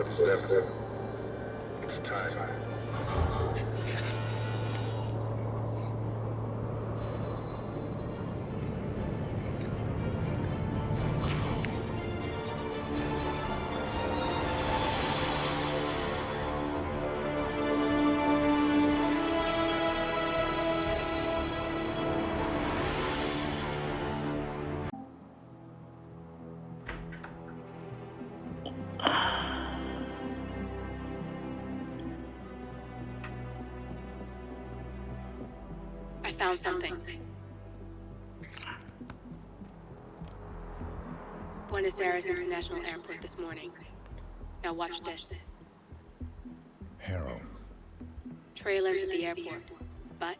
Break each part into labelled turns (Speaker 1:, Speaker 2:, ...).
Speaker 1: 47. It's time.
Speaker 2: I found something. Buenos Aires International Airport this morning. Now watch this.
Speaker 3: Heralds.
Speaker 2: Trail into the airport, but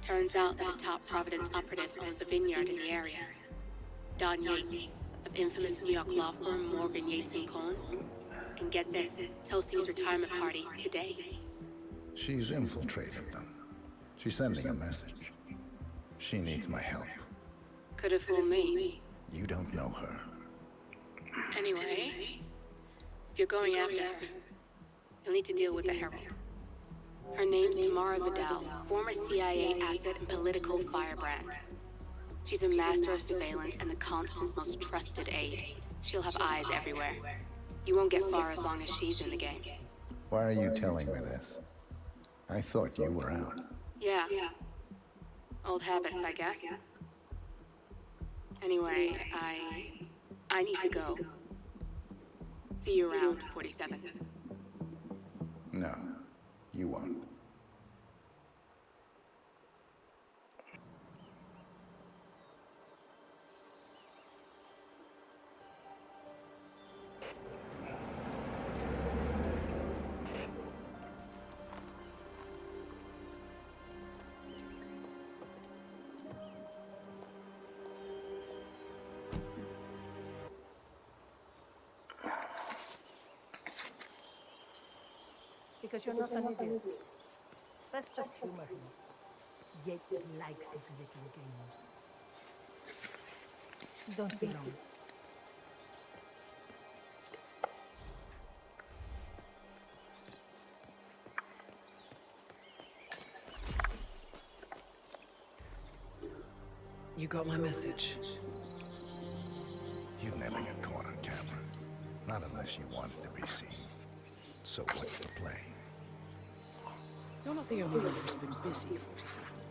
Speaker 2: turns out that a top Providence operative owns a vineyard in the area. Don Yates, of infamous New York law firm Morgan Yates & Cohn. And get this, it's hosting his retirement party today.
Speaker 3: She's infiltrated them. She's sending a message. She needs my help.
Speaker 2: Could have fooled me.
Speaker 3: You don't know her.
Speaker 2: Anyway, if you're going after her, you'll need to deal with the Herald. Her name's Tamara Vidal, former CIA asset and political firebrand. She's a master of surveillance and the Constant's most trusted aide. She'll have eyes everywhere. You won't get far as long as she's in the game.
Speaker 3: Why are you telling me this? I thought you were out.
Speaker 2: Yeah. Old habits, I guess. Anyway, I need to go. See you around, 47.
Speaker 3: No, you won't.
Speaker 4: Because you're not an idiot. That's just humor. Yates likes his little games. Don't be long.
Speaker 5: You got my message.
Speaker 3: You'd never get caught on camera. Not unless you wanted to be seen. So what's the play?
Speaker 5: You're not the only one who's been busy, 47.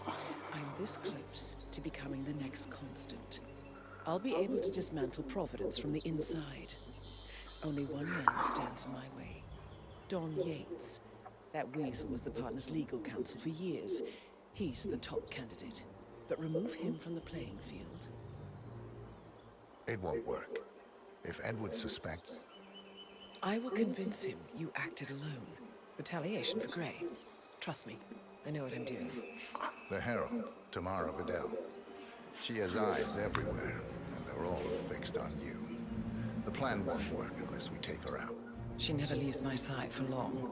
Speaker 5: I'm this close to becoming the next Constant. I'll be able to dismantle Providence from the inside. Only one man stands in my way. Don Yates. That weasel was the partner's legal counsel for years. He's the top candidate. But remove him from the playing field.
Speaker 3: It won't work. If Edward suspects...
Speaker 5: I will convince him you acted alone. Retaliation for Grey. Trust me, I know what I'm doing.
Speaker 3: The Herald, Tamara Vidal. She has eyes everywhere, and they're all fixed on you. The plan won't work unless we take her out.
Speaker 5: She never leaves my side for long.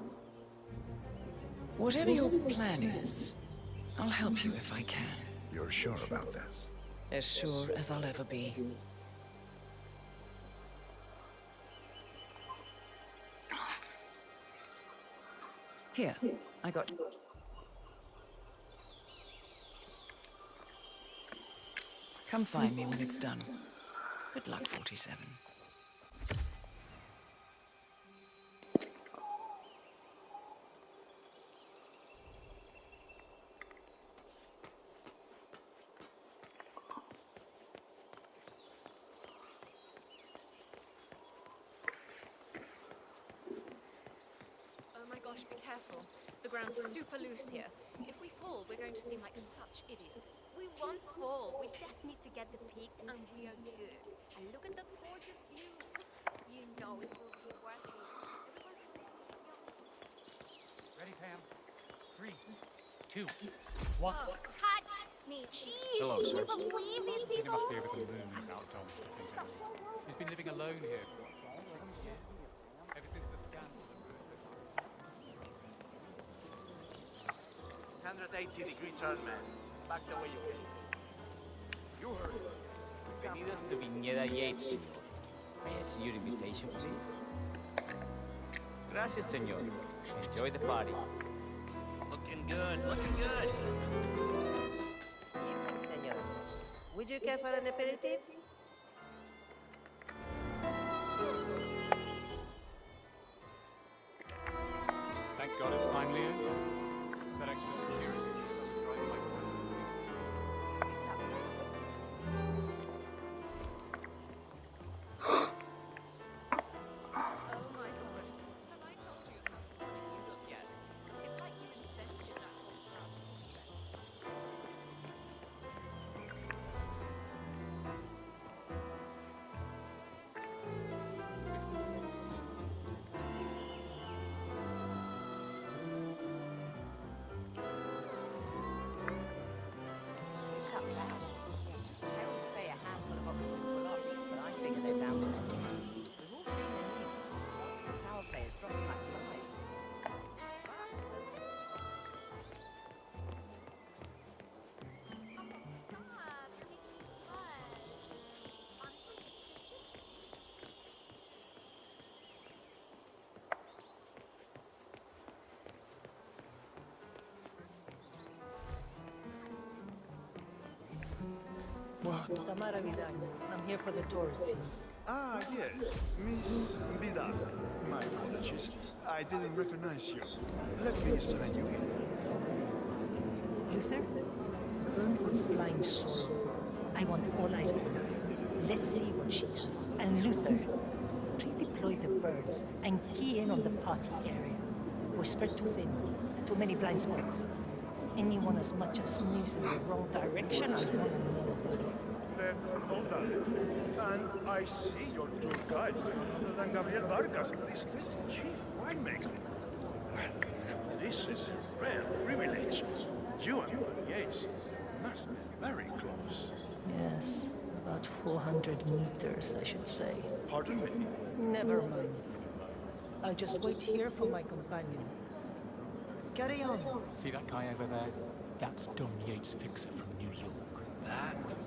Speaker 5: Whatever your plan is, I'll help you if I can.
Speaker 3: You're sure about this?
Speaker 5: As sure as I'll ever be. Here, I got... Come find me when it's done. Good luck, 47.
Speaker 6: Be careful. The ground's super loose here. If we fall, we're going to seem like such idiots.
Speaker 7: We won't fall. We just need to get the peak and we are good. And look at the gorgeous view. You know it will be worth it.
Speaker 8: Ready, Pam? 3, 2, 1.
Speaker 7: Oh, cut me. Jeez.
Speaker 8: Hello, sir.
Speaker 7: You believe it?
Speaker 8: He must be over the moon about Tom slipping down. He's been living alone here for, what, 6 years? Ever since the scandal.
Speaker 9: 180-degree turn, man. Back the way you came. You heard it.
Speaker 10: Bienvenidos to Viñedo Yates, señor. May I see your invitation, please? Gracias, senor. Enjoy the party.
Speaker 9: Looking good, looking good.
Speaker 11: Evening, senor. Would you care for an aperitif?
Speaker 8: Thank God it's finally over. That extra security just let me drive my car.
Speaker 6: Oh my god. Have I told you how stunning you look yet? It's like you invented that whole crowd portrait.
Speaker 11: Cut that. I would say a handful of options were lost, but I figure they're down to it. We've all seen their names. Lots of power players dropping like flies.
Speaker 7: Come on, you're making me blush. Honestly,
Speaker 4: Tamara Vidal. I'm here for the tour, it seems.
Speaker 12: Ah, yes. Miss Vidal. My apologies. I didn't recognize you. Let me sign you in.
Speaker 4: Luther? Burnwood's flying solo. I want all eyes on her. Let's see what she does. And Luther, redeploy the birds and key in on the party area. We're spread too thin. Too many blind spots. Anyone as much as sneeze in the wrong direction, I want to know about it.
Speaker 12: Then hold on. And I see your tour guide, none other than Gabriel Vargas, the state's chief winemaker. Well, this is a rare privilege. You and Yates must be very close.
Speaker 4: Yes, about 400 meters, I should say.
Speaker 12: Pardon me?
Speaker 4: Never mind. I'll just wait here for my companion. Carry on.
Speaker 8: See that guy over there? That's Don Yates' fixer from New York.
Speaker 1: That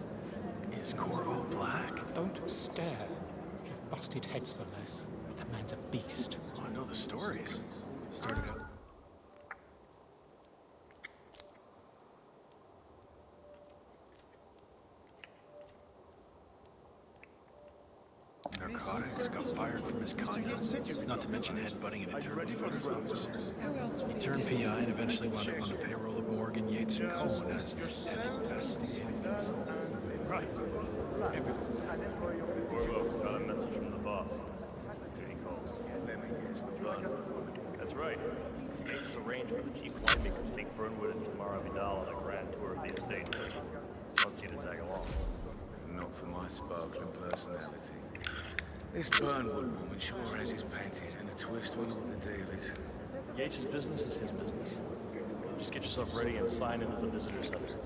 Speaker 1: is Corvo Black?
Speaker 8: Don't stare. He's busted heads for less. That man's a beast.
Speaker 1: Oh, I know the stories. Started out. Narcotics, got fired from his condo. Not to mention headbutting an internal affairs officer. He turned PI and eventually wound up on the payroll of Morgan, Yates, and Cohen as an investigating consultant.
Speaker 12: Right. Corvo, got a message from the boss. He calls. Let me guess, the plug. That's right. Yates has arranged for the chief winemaker to take Burnwood and Tamara Vidal on a grand tour of the estate. Wants you to tag along.
Speaker 1: Not for my sparkling personality. This Burnwood woman sure has his panties in a twist. We know what the deal is.
Speaker 9: Yates' business is his business. Just get yourself ready and sign in at the visitor center.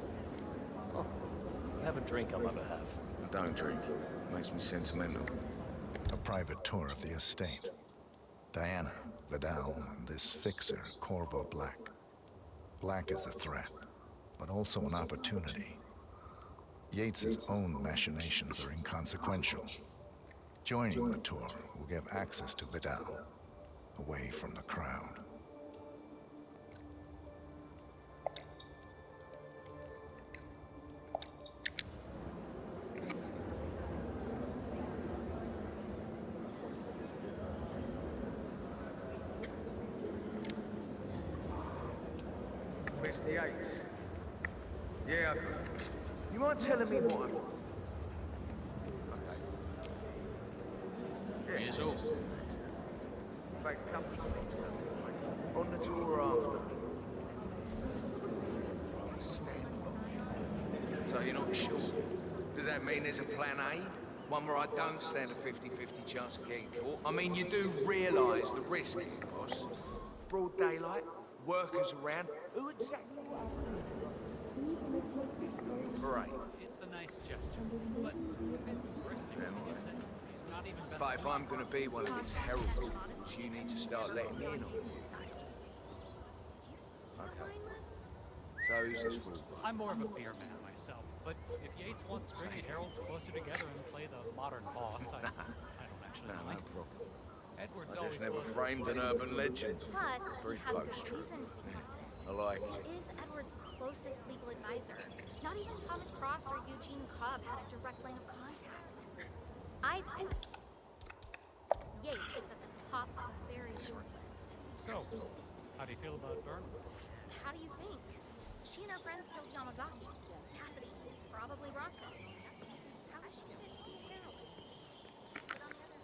Speaker 9: Oh, have a drink on my behalf.
Speaker 3: I don't drink. Makes me sentimental. A private tour of the estate. Diana, Vidal, and this fixer, Corvo Black. Black is a threat, but also an opportunity. Yates's own machinations are inconsequential. Joining the tour will give access to Vidal, away from the crowd.
Speaker 13: Mr. Yates. Yeah, you mind telling me what I'm... Okay.
Speaker 1: Here's all.
Speaker 13: In fact, a couple of things. On the tour after. So you're not sure? Does that mean there's a plan A? One where I don't stand a 50-50 chance of getting caught? I mean, you do realise the risk, boss. Broad daylight, workers around. Who exactly? Right.
Speaker 8: It's a nice gesture, but he's not even better.
Speaker 13: But if I'm going to be one of these herald tools, you need to start letting me in on a few things. Okay. So who's this for?
Speaker 8: I'm more of a beer man myself, but if Yates wants to bring the heralds closer together and play the modern boss, I don't actually
Speaker 13: No
Speaker 8: mind.
Speaker 13: problem.
Speaker 8: Edward's
Speaker 13: I just
Speaker 8: always
Speaker 13: never
Speaker 8: thought-
Speaker 13: framed an urban legend
Speaker 7: Plus,
Speaker 13: before. Very
Speaker 7: he has good
Speaker 13: close truth.
Speaker 7: reason to.
Speaker 13: Yeah, I like it.
Speaker 7: He is Edward's closest legal advisor. Not even Thomas Cross or Eugene Cobb had a direct line of contact. I'd say Yates is at the top of a very short list.
Speaker 8: So, how do you feel about Burnwood?
Speaker 7: How do you think? She and her friends killed Yamazaki. Cassidy probably Bronson. How does she fit to be heroine? But on the other hand,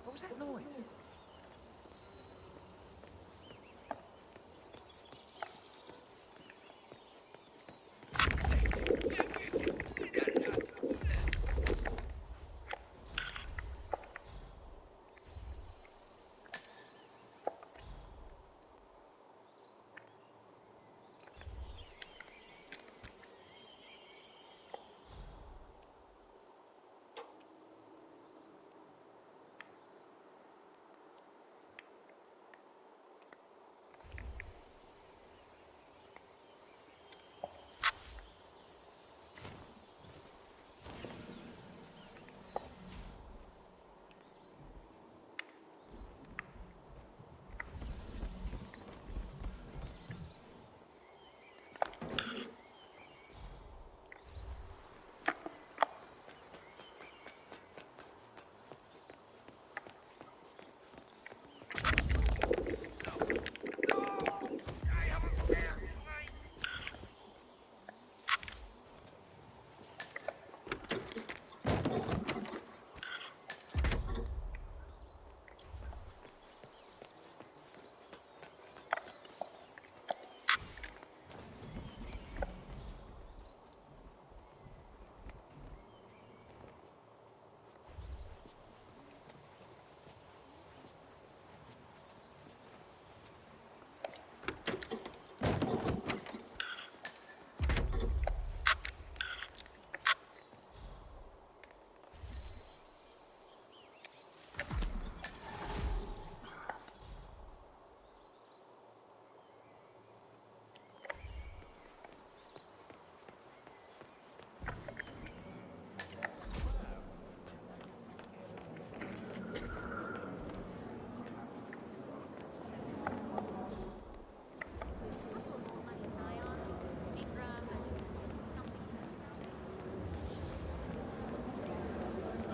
Speaker 11: What was that noise?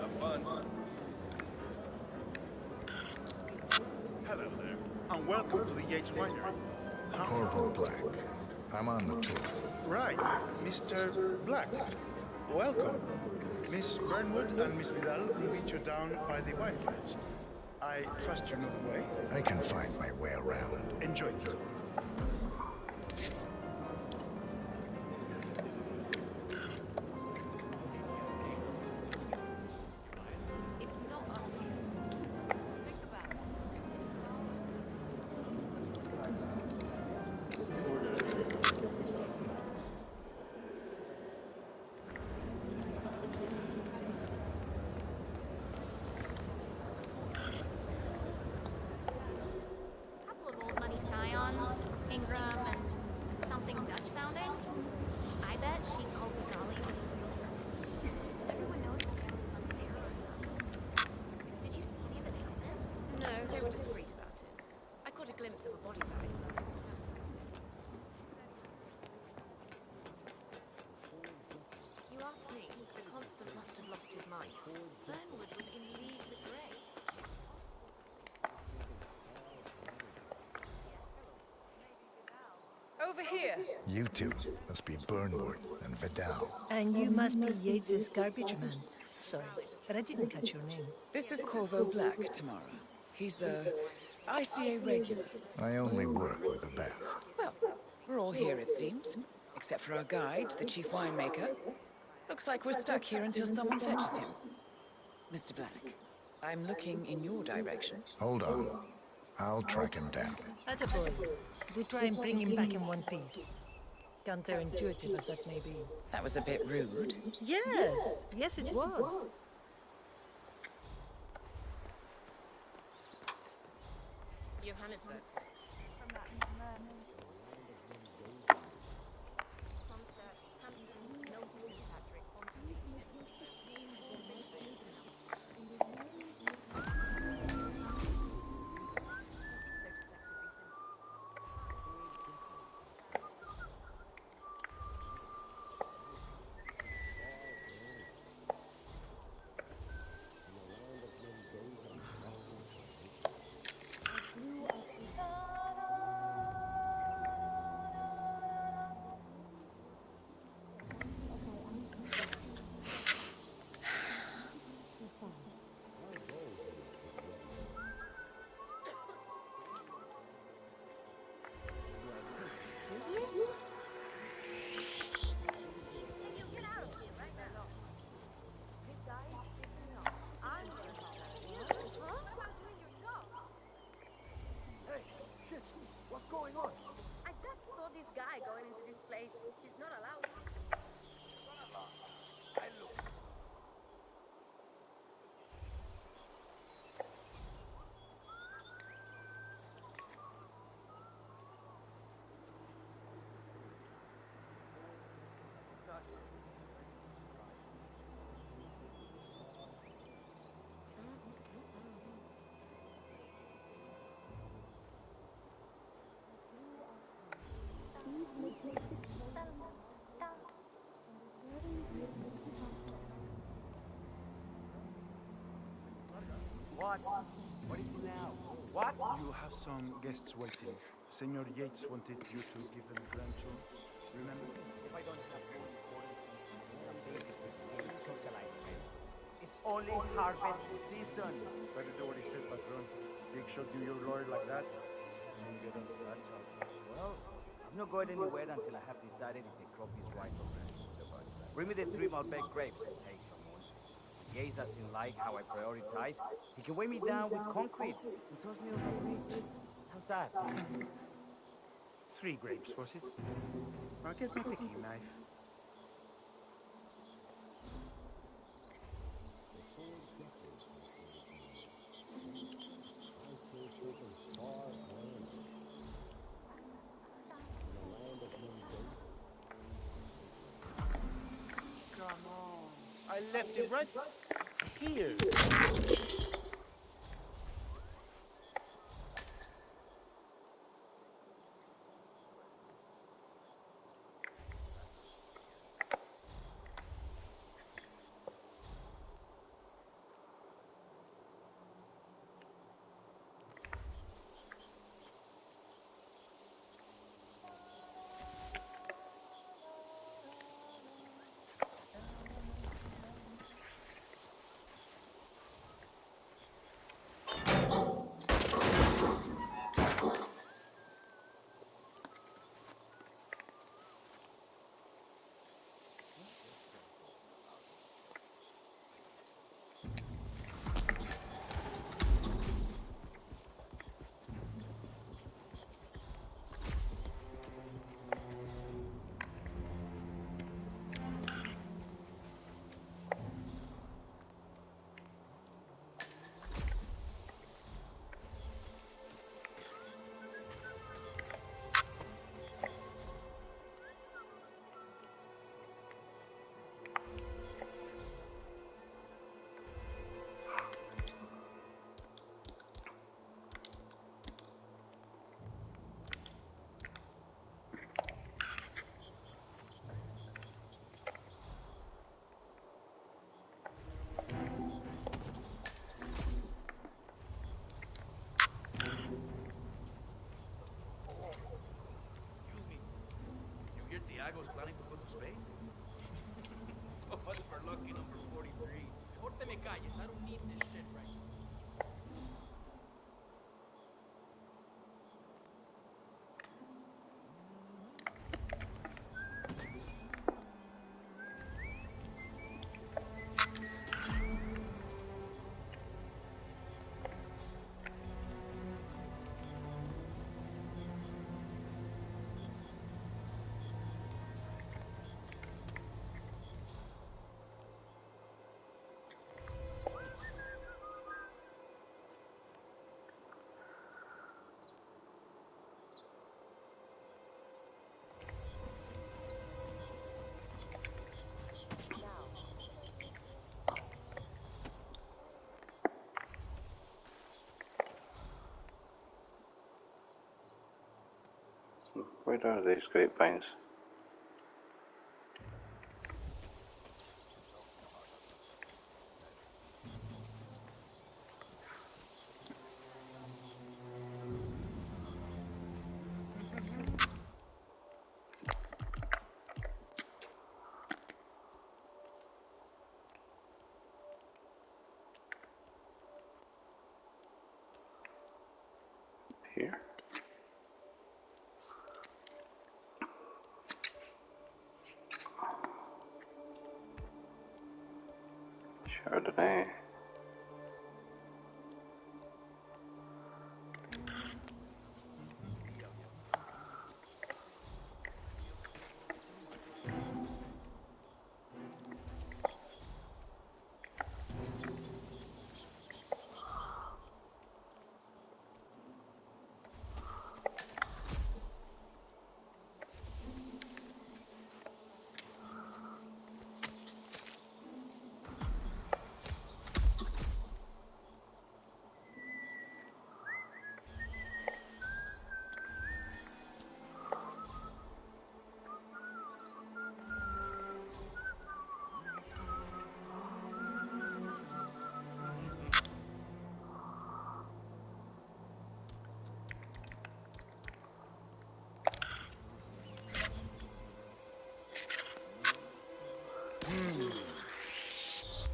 Speaker 13: Have fun.
Speaker 12: Hello there, and welcome to the Yates Winery.
Speaker 3: Corvo Black. I'm on the tour.
Speaker 12: Right, Mr. Black. Welcome. Miss Burnwood and Miss Vidal will meet you down by the wine flats. I trust you know the way.
Speaker 3: I can find my way around.
Speaker 12: Enjoy the tour.
Speaker 11: It's not unreasonable. Think about it.
Speaker 7: couple of old money scions, Ingram and something Dutch sounding. I bet she called Ghazali was a realtor. Everyone knows the family on steroids. Did you see any of it happen?
Speaker 5: No, they were discreet about it. I caught a glimpse of a body bag. You ask me, the Constant must have lost his mind. Burnwood was in league with Gray. Over here.
Speaker 3: You two must be Burnwood and Vidal.
Speaker 4: And you must be Yates's garbage man. Sorry, but I didn't catch your name.
Speaker 5: This is Corvo Black, Tamara. He's a ICA regular.
Speaker 3: I only work with the best.
Speaker 5: Well, we're all here, it seems. Except for our guide, the chief winemaker. Looks like we're stuck here until someone fetches him. Mr. Black, I'm looking in your direction.
Speaker 3: Hold on. I'll track him down.
Speaker 4: Attaboy. Do try and bring him back in one piece. Counterintuitive as that may be.
Speaker 5: That was a bit rude.
Speaker 4: Yes, yes it was.
Speaker 6: Johannesburg.
Speaker 12: What? What is it now? What? You have some guests waiting. Senor Yates wanted you to give them a grand tour. Remember?
Speaker 10: If I don't have food, some days it will be socialized. It's only harvest season.
Speaker 12: Better do what he said, Patron. Big shot you your lawyer like that. And get on that side.
Speaker 10: Well, I'm not going anywhere until I have decided if the crop is right or wrong. Bring me the 3 Malbec grapes. Hey, someone. If Yates doesn't like how I prioritize, he can weigh me down with concrete and toss me over the beach. How's that?
Speaker 12: 3 grapes, was it? Now get my picking knife. Come on. I left it right here.
Speaker 14: Where are these grapevines? Here. Chardonnay.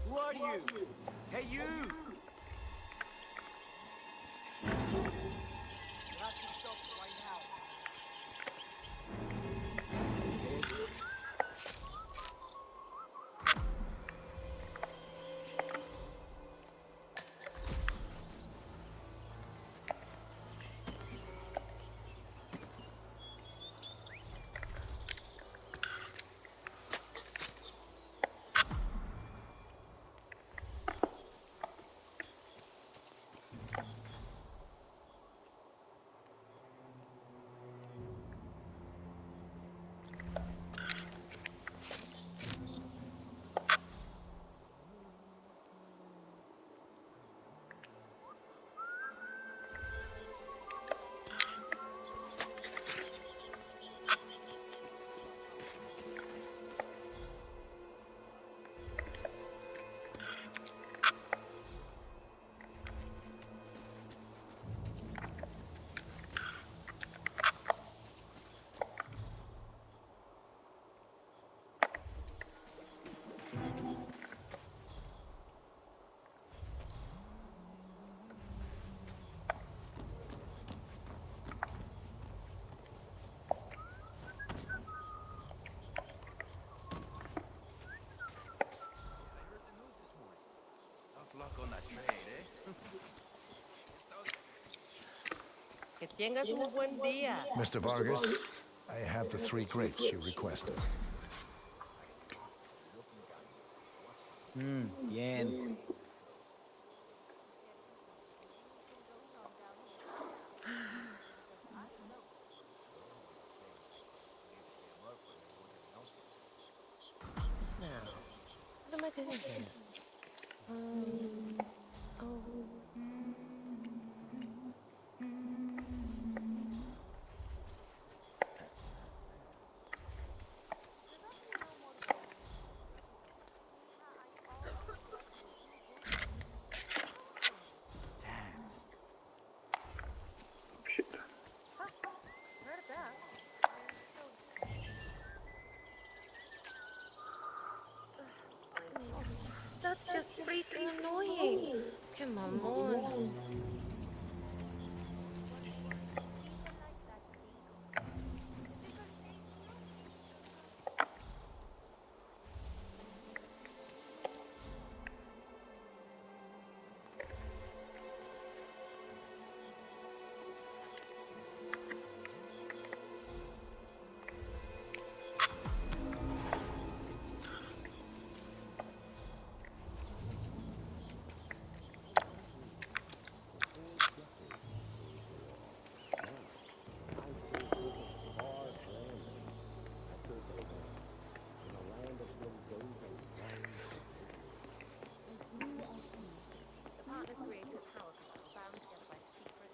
Speaker 10: Who are you? Hey, you! You have to stop right now.
Speaker 13: Luck on that trade, eh?
Speaker 11: Que tengas un buen día.
Speaker 3: Mr. Vargas, I have the 3 grapes you requested.
Speaker 10: Bien.
Speaker 11: Now, what am I doing here?
Speaker 14: Shit.
Speaker 7: That's just freaking annoying. Come on.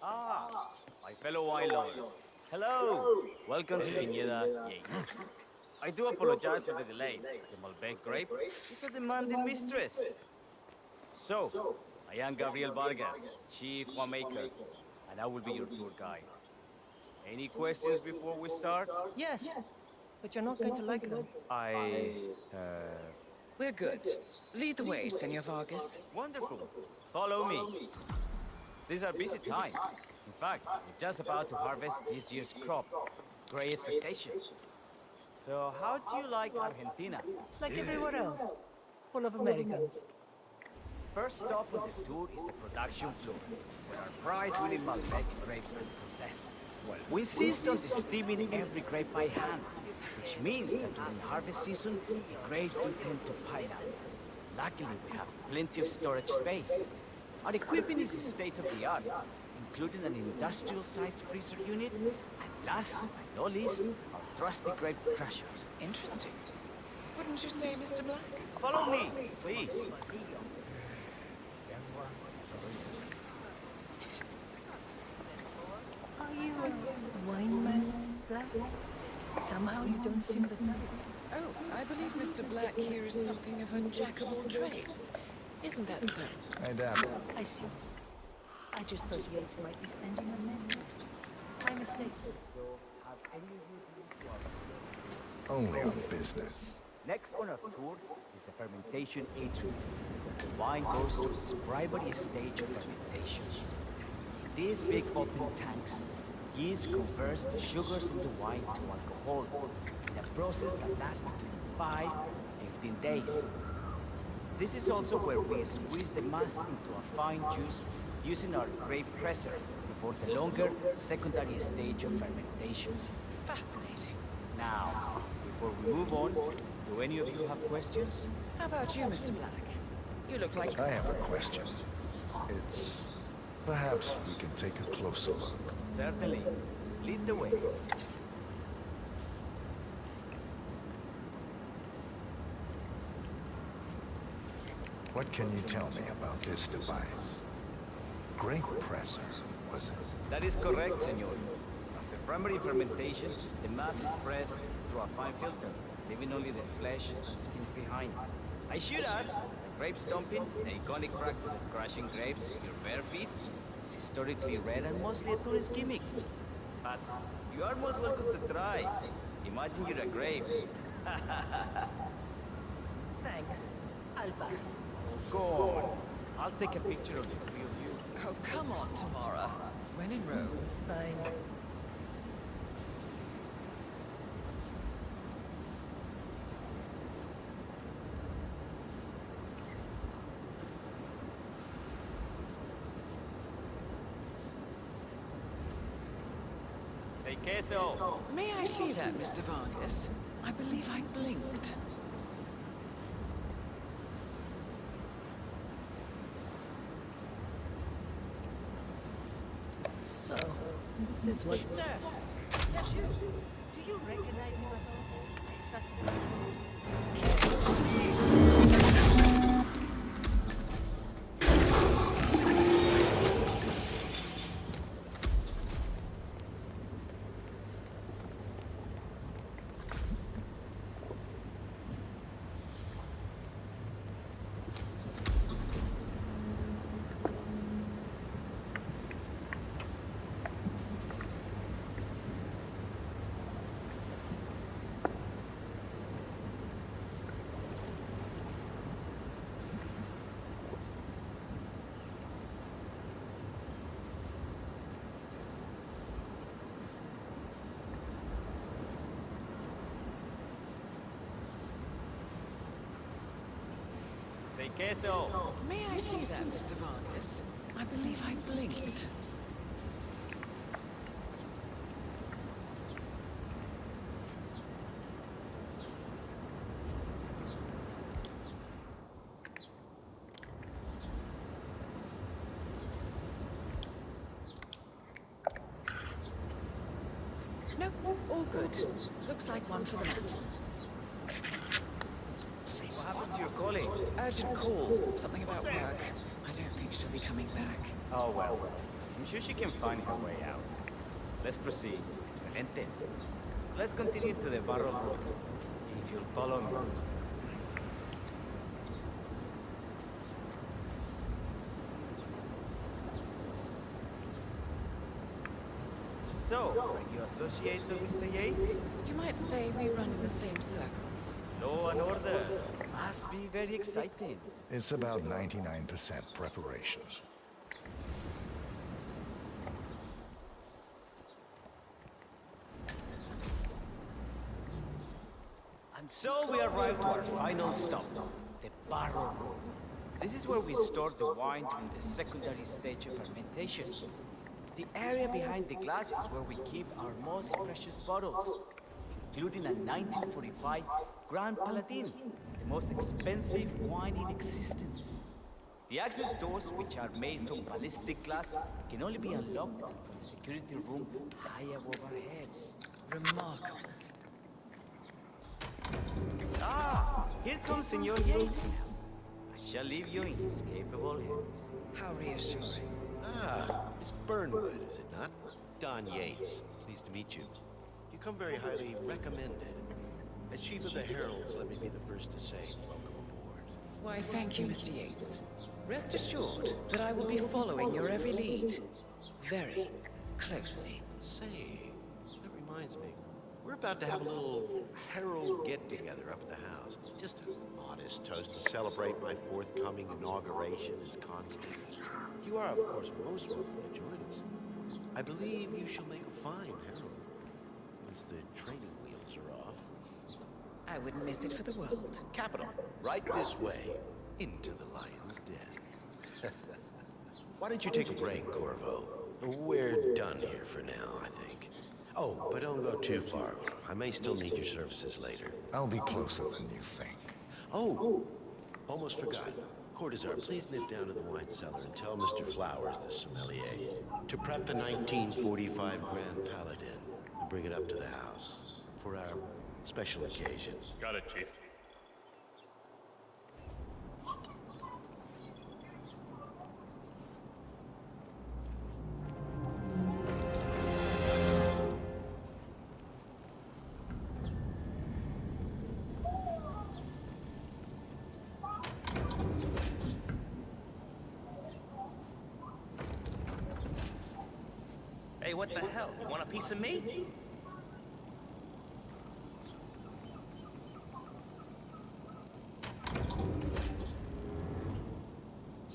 Speaker 10: Ah, my fellow wine lovers. Hello! Welcome to Viñedo Yates. I do apologize for the delay. The Malbec grape is a demanding mistress. So, I am Gabriel Vargas, Chief Winemaker, and I will be your tour guide. Any questions before we start?
Speaker 4: Yes, but you're not going to like them.
Speaker 5: We're good. Lead the way, Senor Vargas.
Speaker 10: Wonderful. Follow me. These are busy times. In fact, we're just about to harvest this year's crop. Great expectations. So, how do you like Argentina?
Speaker 4: Like everywhere else. Full of Americans.
Speaker 10: First stop on the tour is the production floor, where our prize-winning Malbec grapes are processed. We insist on steaming every grape by hand, which means that during harvest season, the grapes do tend to pile up. Luckily, we have plenty of storage space. Our equipment is state-of-the-art, including an industrial-sized freezer unit, and last but not least, our trusty grape crusher.
Speaker 5: Interesting. Wouldn't you say, Mr. Black?
Speaker 10: Follow me, please.
Speaker 4: Are you a wine man, Black? Somehow you don't seem the type.
Speaker 5: Oh, I believe Mr. Black here is something of a jack of all trades. Isn't that so?
Speaker 3: I dabble.
Speaker 4: I see. I just thought Yates might be sending a message. My mistake.
Speaker 3: Only on business.
Speaker 10: Next on our tour is the fermentation atrium. The wine goes through its primary stage of fermentation. In these big open tanks, yeast converts the sugars in the wine to alcohol in a process that lasts between 5 and 15 days. This is also where we squeeze the mass into a fine juice using our grape presser before the longer secondary stage of fermentation.
Speaker 5: Fascinating.
Speaker 10: Now, before we move on, do any of you have questions?
Speaker 5: How about you, Mr. Black? You look like...
Speaker 3: I have a question. It's... Perhaps we can take a closer look.
Speaker 10: Certainly. Lead the way.
Speaker 3: What can you tell me about this device? Grape presser, was it?
Speaker 10: That is correct, senor. After primary fermentation, the mass is pressed through a fine filter, leaving only the flesh and skins behind. I should add that grape stomping, the iconic practice of crushing grapes with your bare feet, is historically rare and mostly a tourist gimmick. But you are most welcome to try. Imagine you're a grape.
Speaker 4: Thanks. I'll pass.
Speaker 10: Go on. I'll take a picture of the three of you.
Speaker 5: Oh, come on, Tamara. When in Rome.
Speaker 4: Fine.
Speaker 10: Say queso.
Speaker 5: May I see that, Mr. Vargas? I believe I blinked.
Speaker 4: So, this is what... Sir! Yes, you! Do you recognize him at all? I
Speaker 10: Say queso.
Speaker 5: May I see that, Mr. Vargas? I believe I blinked. Nope, all good. Looks like one for the mat.
Speaker 10: What happened to your colleague?
Speaker 5: Urgent call. Something about work. I don't think she'll be coming back.
Speaker 10: Oh well. I'm sure she can find her way out. Let's proceed. Excelente. Let's continue to the barrel room, if you'll follow me. So, are you associates of Mr. Yates?
Speaker 5: You might say we run in the same circles.
Speaker 10: Law and order. Must be very exciting.
Speaker 3: It's about 99% preparation.
Speaker 10: And so we arrive to our final stop, the barrel room. This is where we store the wine during the secondary stage of fermentation. The area behind the glass is where we keep our most precious bottles, including a 1945 Grand Paladin, the most expensive wine in existence. The access doors, which are made from ballistic glass, can only be unlocked from the security room high above our heads.
Speaker 5: Remarkable.
Speaker 10: Ah, here comes Senor Yates now. I shall leave you in his capable hands.
Speaker 5: How reassuring.
Speaker 15: Ah, it's Burnwood, is it not? Don Yates. Pleased to meet you. You come very highly recommended. As Chief of the Heralds, let me be the first to say welcome aboard.
Speaker 5: Why, thank you, Mr. Yates. Rest assured that I will be following your every lead. Very closely.
Speaker 15: Say, that reminds me. We're about to have a little herald get-together up at the house. Just a modest toast to celebrate my forthcoming inauguration as constant. You are, of course, most welcome to join us. I believe you shall make a fine herald, once the training wheels are off.
Speaker 5: I wouldn't miss it for the world.
Speaker 15: Capital. Right this way, into the lion's den. Why don't you take a break, Corvo? We're done here for now, I think. Oh, but don't go too far. I may still need your services later.
Speaker 3: I'll be closer than you think.
Speaker 15: Oh, almost forgot. Courtesar, please nip down to the wine cellar and tell Mr. Flowers, the sommelier, to prep the 1945 Grand Paladin and bring it up to the house for our special occasion.
Speaker 9: Got it, Chief.
Speaker 16: Hey, what the hell? You want a piece of me?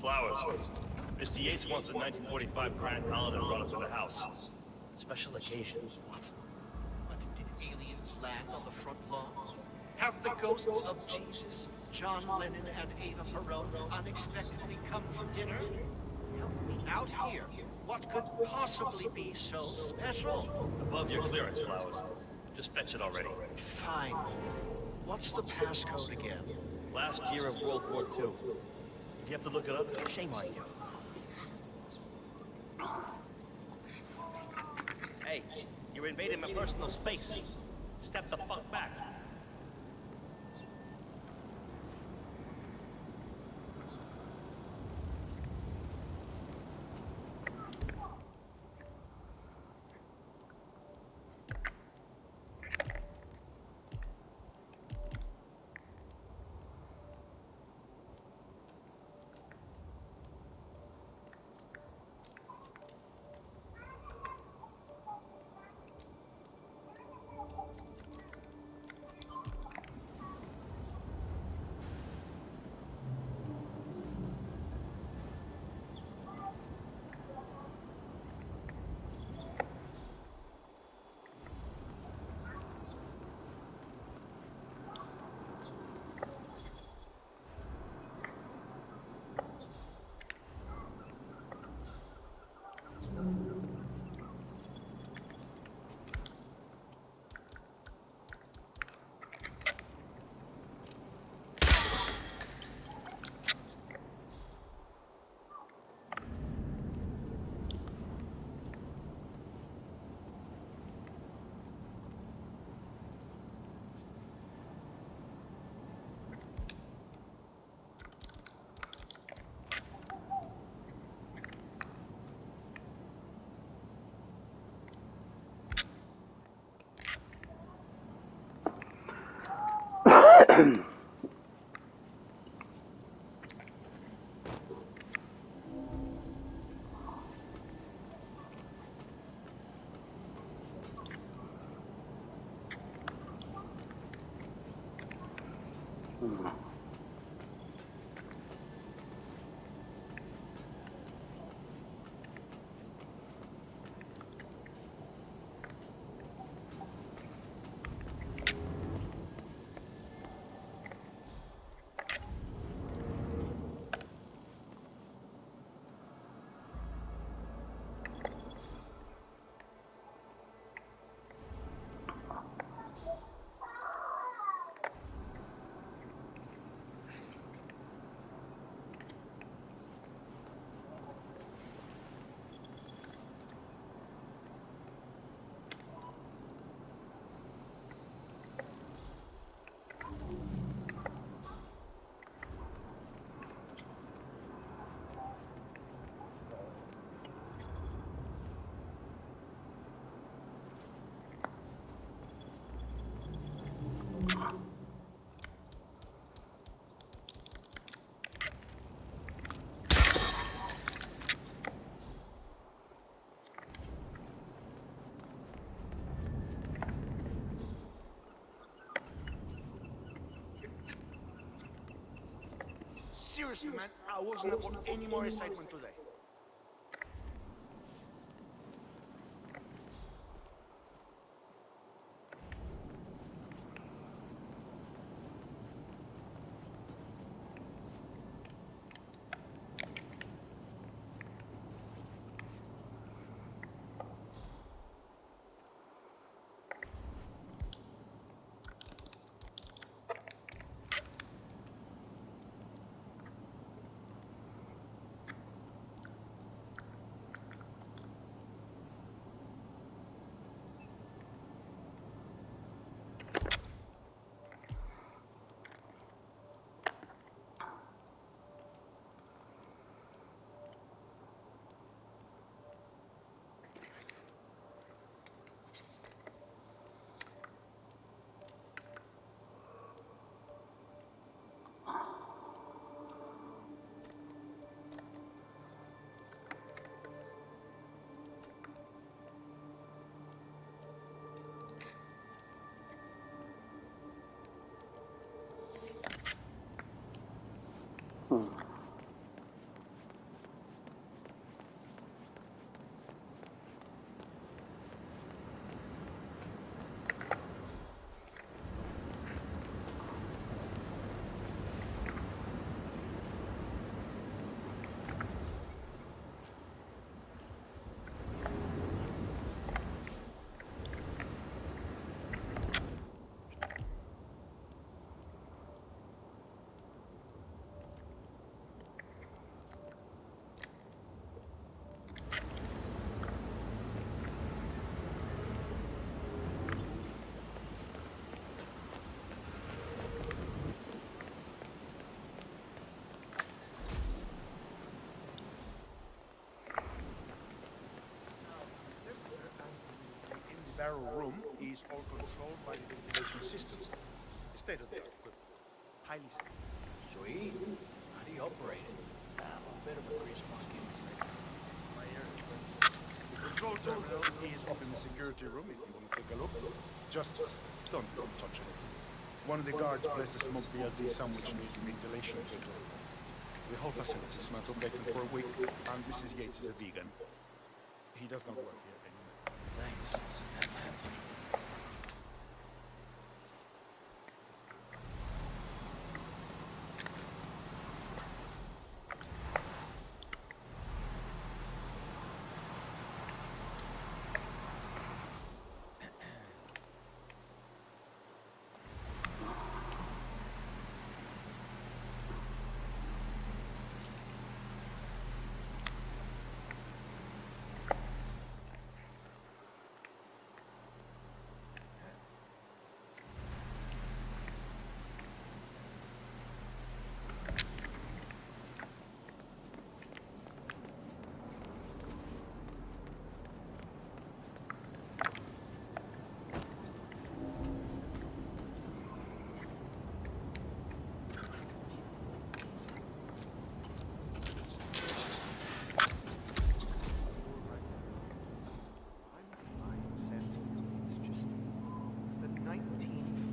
Speaker 9: Flowers. Mr. Yates wants the 1945 Grand Paladin brought up to the house. Special occasion.
Speaker 17: What? But did aliens land on the front lawn? Have the ghosts of Jesus, John Lennon, and Eva Perón unexpectedly come for dinner? Help me out here. What could possibly be so special?
Speaker 9: Above your clearance, Flowers. Just fetch it already.
Speaker 17: Fine. What's the passcode again?
Speaker 9: Last year of World War II. If you have to look it up, shame on you.
Speaker 16: Hey, you're invading my personal space. Step the fuck back.
Speaker 12: Seriously, man, I wasn't up for any more excitement today. Barrel room is all controlled by the ventilation system. State of the art, but highly safe.
Speaker 9: Sweet. How do you operate it? I'm a bit of a grease monkey.
Speaker 12: The control terminal is up in the security room if you want to take a look. Just don't touch it. One of the guards placed a smoked BLT sandwich near the ventilation filter. The whole facility smelled of bacon for a week, and Mrs. Yates is a vegan. He does not work here anymore.
Speaker 9: Thanks.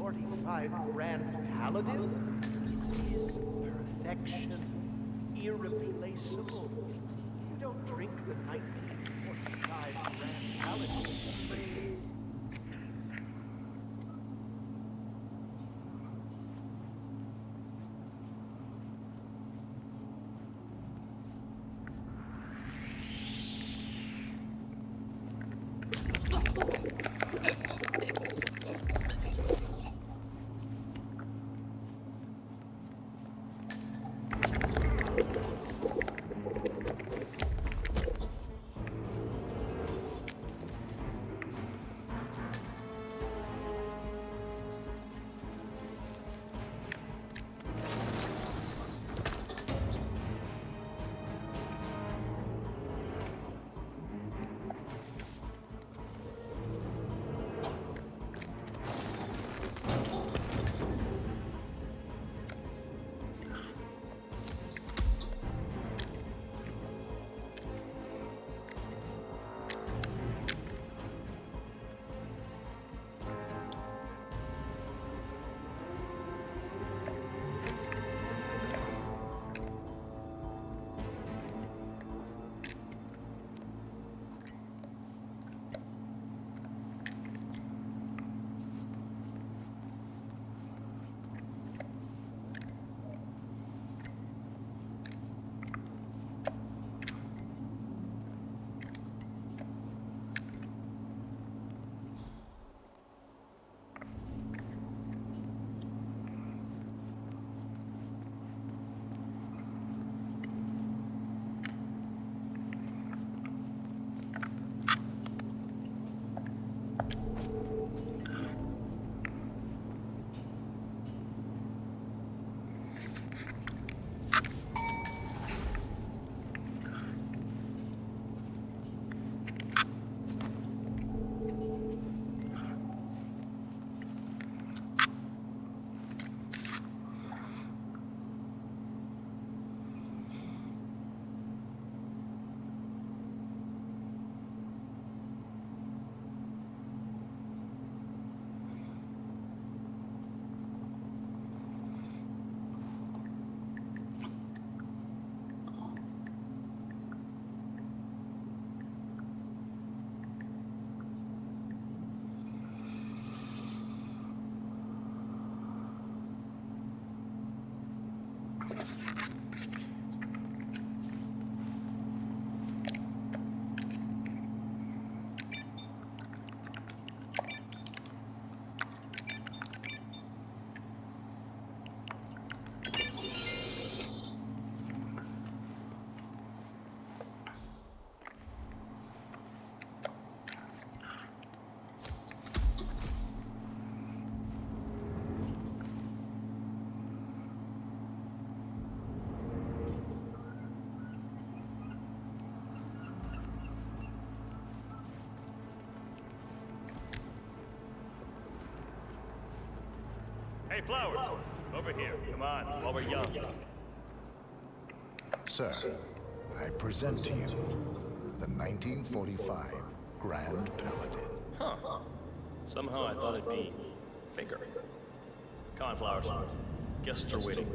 Speaker 17: 1945 Grand Paladin? This is perfection. Irreplaceable. You don't drink the 1945 Grand Paladin.
Speaker 16: Hey, Flowers! Over here. Come on, while we're young.
Speaker 3: Sir, I present to you the 1945 Grand Paladin.
Speaker 9: Huh. Somehow I thought it'd be bigger. Come on, Flowers. Guests are waiting.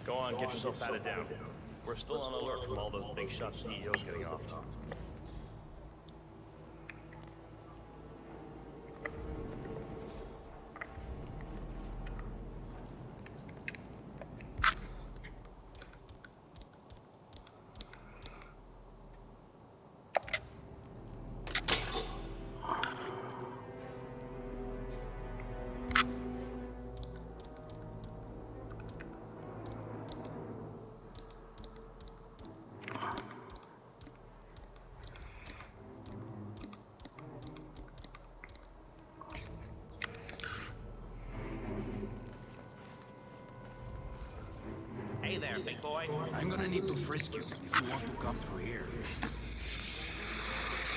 Speaker 9: Go on, get yourself patted down. We're still on alert from all those big shot CEOs getting off.
Speaker 16: there, big boy.
Speaker 18: I'm gonna need to frisk you if you want to come through here.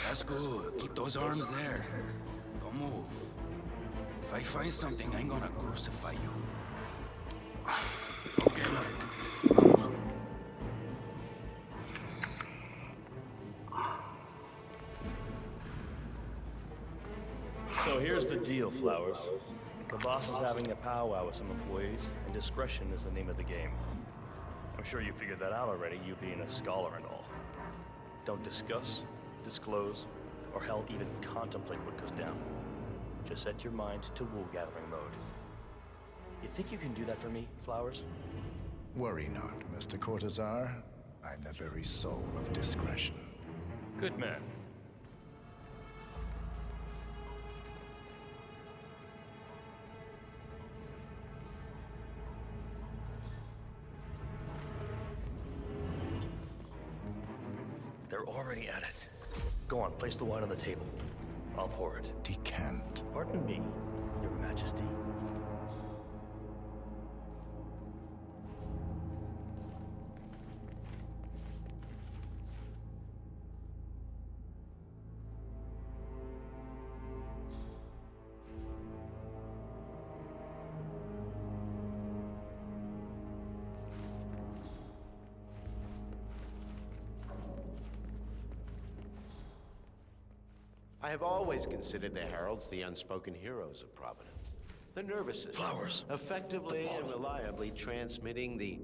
Speaker 18: That's good. Keep those arms there. Don't move. If I find something, I'm gonna crucify you. Okay, man. Vamos.
Speaker 9: So here's the deal, Flowers. The boss is having a powwow with some employees, and discretion is the name of the game. I'm sure you figured that out already, you being a scholar and all. Don't discuss, disclose, or hell even contemplate what goes down. Just set your mind to wool-gathering mode. You think you can do that for me, Flowers?
Speaker 3: Worry not, Mr. Cortazar. I'm the very soul of discretion.
Speaker 9: Good man. They're already at it. Go on, place the wine on the table. I'll pour it.
Speaker 3: Decant.
Speaker 9: Pardon me, Your Majesty.
Speaker 15: I have always considered the heralds the unspoken heroes of Providence. The nervous system.
Speaker 18: Flowers.
Speaker 15: Effectively and reliably transmitting the...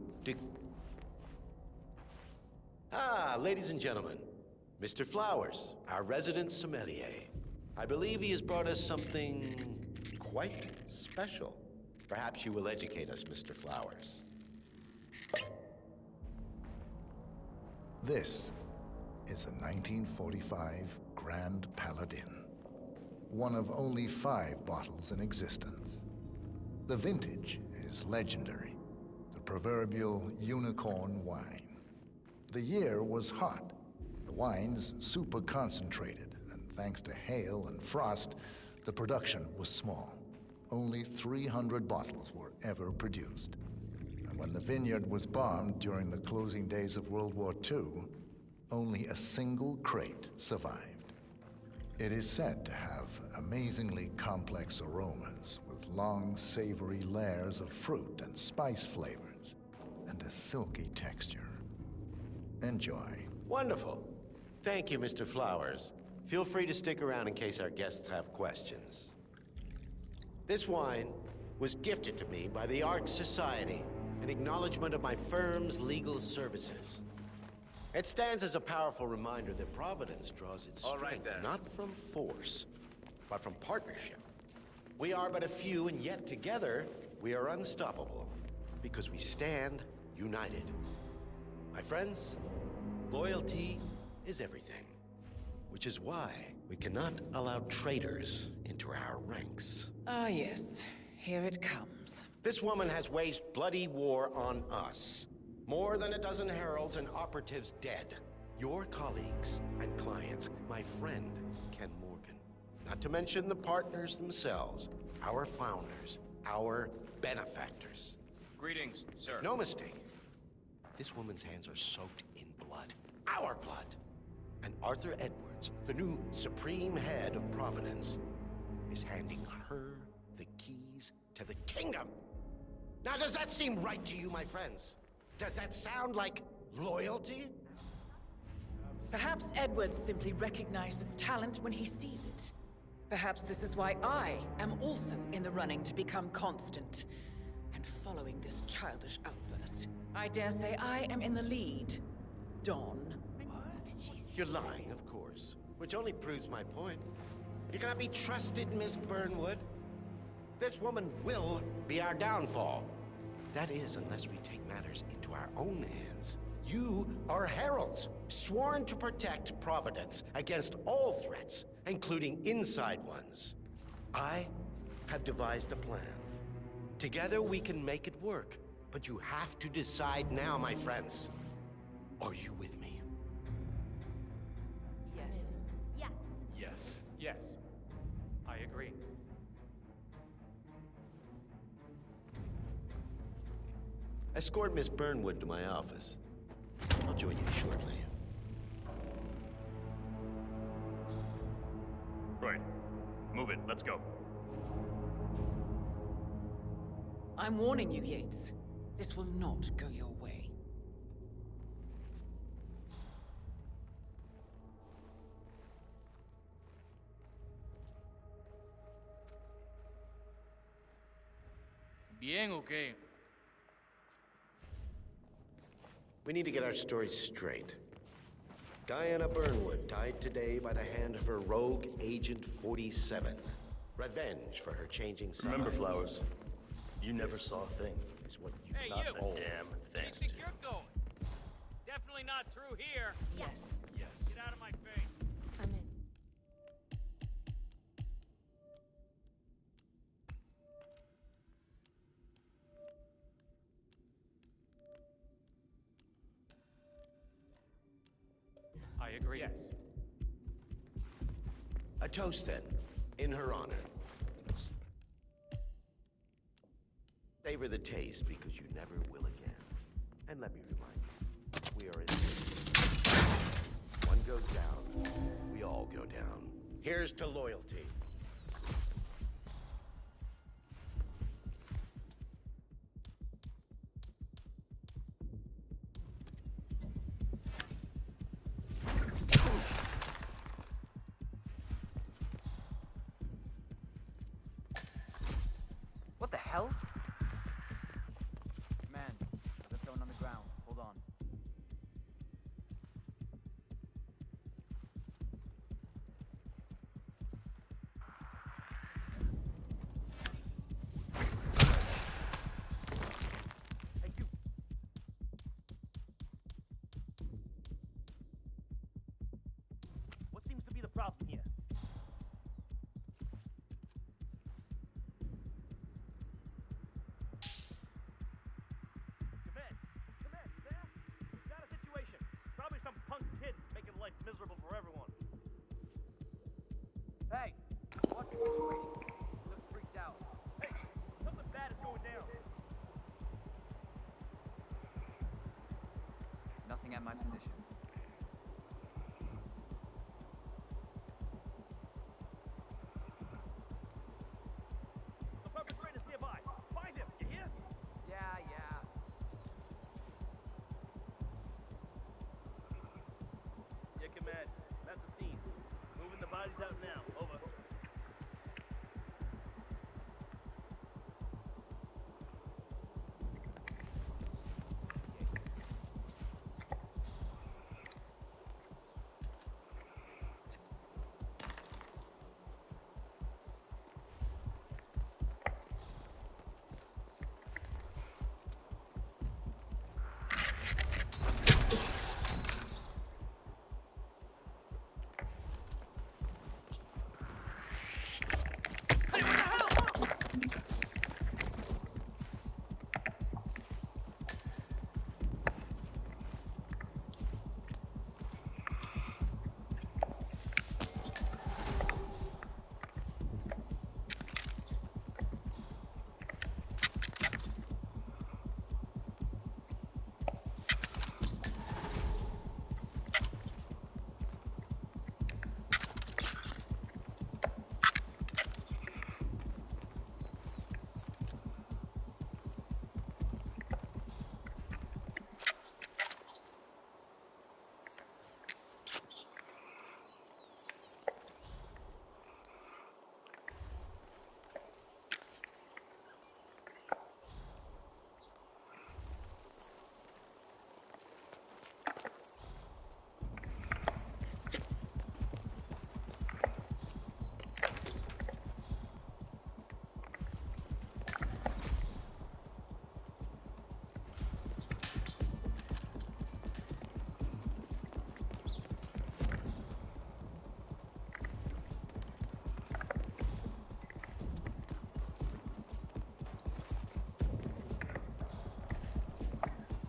Speaker 15: ladies and gentlemen. Mr. Flowers, our resident sommelier. I believe he has brought us something quite special. Perhaps you will educate us, Mr. Flowers.
Speaker 3: This is the 1945 Grand Paladin, one of only 5 bottles in existence. The vintage is legendary, the proverbial unicorn wine. The year was hot, the wine's super concentrated, and thanks to hail and frost, the production was small. Only 300 bottles were ever produced. And when the vineyard was bombed during the closing days of World War II, only a single crate survived. It is said to have amazingly complex aromas with long, savory layers of fruit and spice flavors, and a silky texture. Enjoy.
Speaker 15: Wonderful. Thank you, Mr. Flowers. Feel free to stick around in case our guests have questions. This wine was gifted to me by the Art Society in acknowledgement of my firm's legal services. It stands as a powerful reminder that Providence draws its strength not from force, but from partnership. We are but a few, and yet together we are unstoppable because we stand united. My friends, loyalty is everything, which is why we cannot allow traitors into our ranks.
Speaker 5: Ah, yes. Here it comes.
Speaker 15: This woman has waged bloody war on us. More than a dozen heralds and operatives dead. Your colleagues and clients, my friend, Ken Morgan. Not to mention the partners themselves, our founders, our benefactors.
Speaker 19: Greetings, sir.
Speaker 15: No mistake. This woman's hands are soaked in blood. Our blood. And Arthur Edwards, the new supreme head of Providence, is handing her the keys to the kingdom. Now, does that seem right to you, my friends? Does that sound like loyalty?
Speaker 5: Perhaps Edwards simply recognizes talent when he sees it. Perhaps this is why I am also in the running to become constant. And following this childish outburst, I dare say I am in the lead. Don.
Speaker 15: You're lying, of course. Which only proves my point. You cannot be trusted, Miss Burnwood. This woman will be our downfall. That is, unless we take matters into our own hands. You are heralds, sworn to protect Providence against all threats, including inside ones. I have devised a plan. Together we can make it work, but you have to decide now, my friends. Are you with me?
Speaker 6: Yes.
Speaker 7: Yes.
Speaker 8: Yes. Yes. I agree.
Speaker 15: Escort Miss Burnwood to my office. I'll join you shortly.
Speaker 9: Right. Move it. Let's go.
Speaker 5: I'm warning you, Yates. This will not go your way.
Speaker 18: Bien, okay.
Speaker 15: We need to get our story straight. Diana Burnwood died today by the hand of her rogue Agent 47. Revenge for her changing sides.
Speaker 9: Remember, Flowers, you never saw a thing.
Speaker 15: Is what you
Speaker 16: Hey,
Speaker 15: not
Speaker 16: you!
Speaker 15: a damn thing.
Speaker 16: Where do you think you're going? Definitely not through here.
Speaker 7: Yes.
Speaker 16: Yes. Get out of my face.
Speaker 7: I'm in.
Speaker 8: I agree. Yes.
Speaker 15: A toast, then, in her honor. Savor the taste, because you never will again. And let me remind you, we are in this. One goes down, we all go down. Here's to loyalty.
Speaker 10: What the hell? Man, I've been thrown on the ground. Hold on. Hey, you!
Speaker 16: What seems to be the problem here? Command, you there? We've got a situation. Probably some punk kid making life miserable for everyone.
Speaker 10: Hey! What's the situation? You look freaked out.
Speaker 16: Hey, something bad is going down.
Speaker 10: Nothing at my position.
Speaker 16: The perpetrator's nearby. Find him, you hear?
Speaker 10: Yeah.
Speaker 16: Yeah, command. That's the scene. Moving the bodies out now. Over.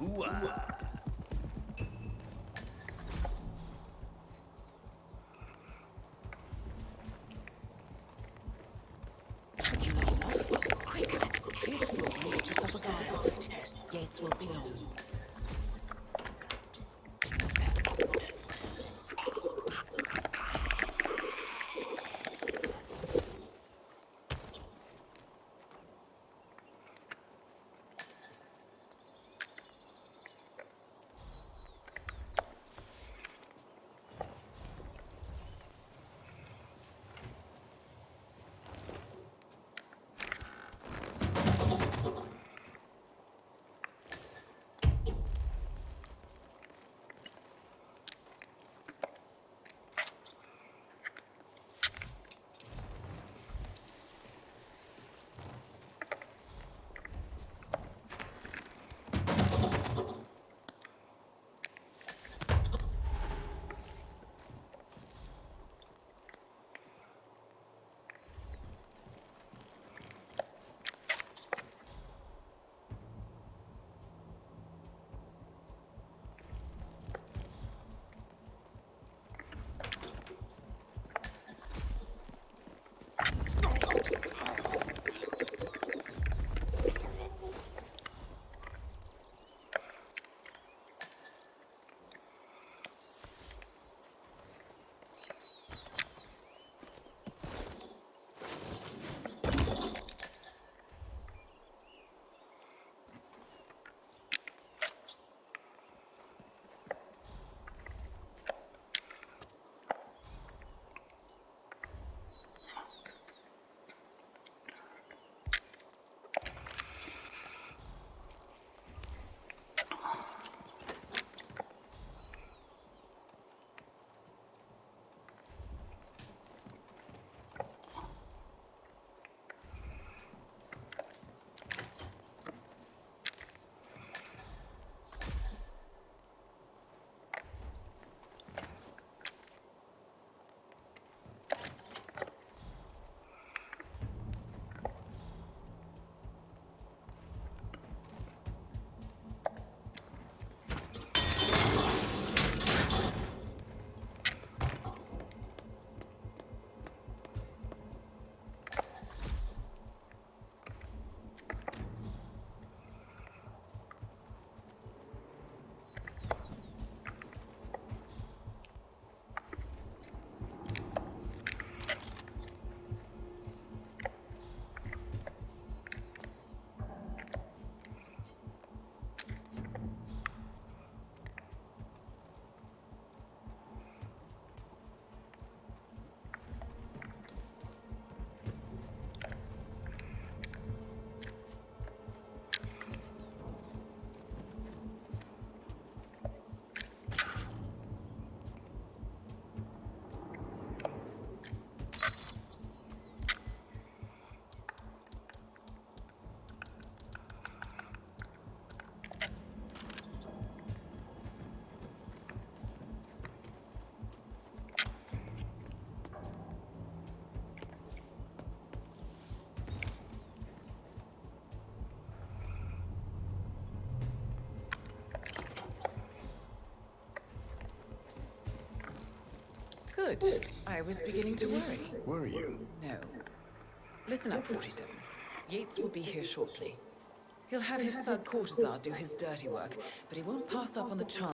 Speaker 9: Ooh-ah.
Speaker 5: Took you long enough? Quick, clear the floor and get yourself a guard outfit. Yates won't be long. Good. I was beginning to worry.
Speaker 3: Were you?
Speaker 5: No. Listen up, 47. Yates will be here shortly. He'll have his thug courtesan do his dirty work, but he won't pass up on the chance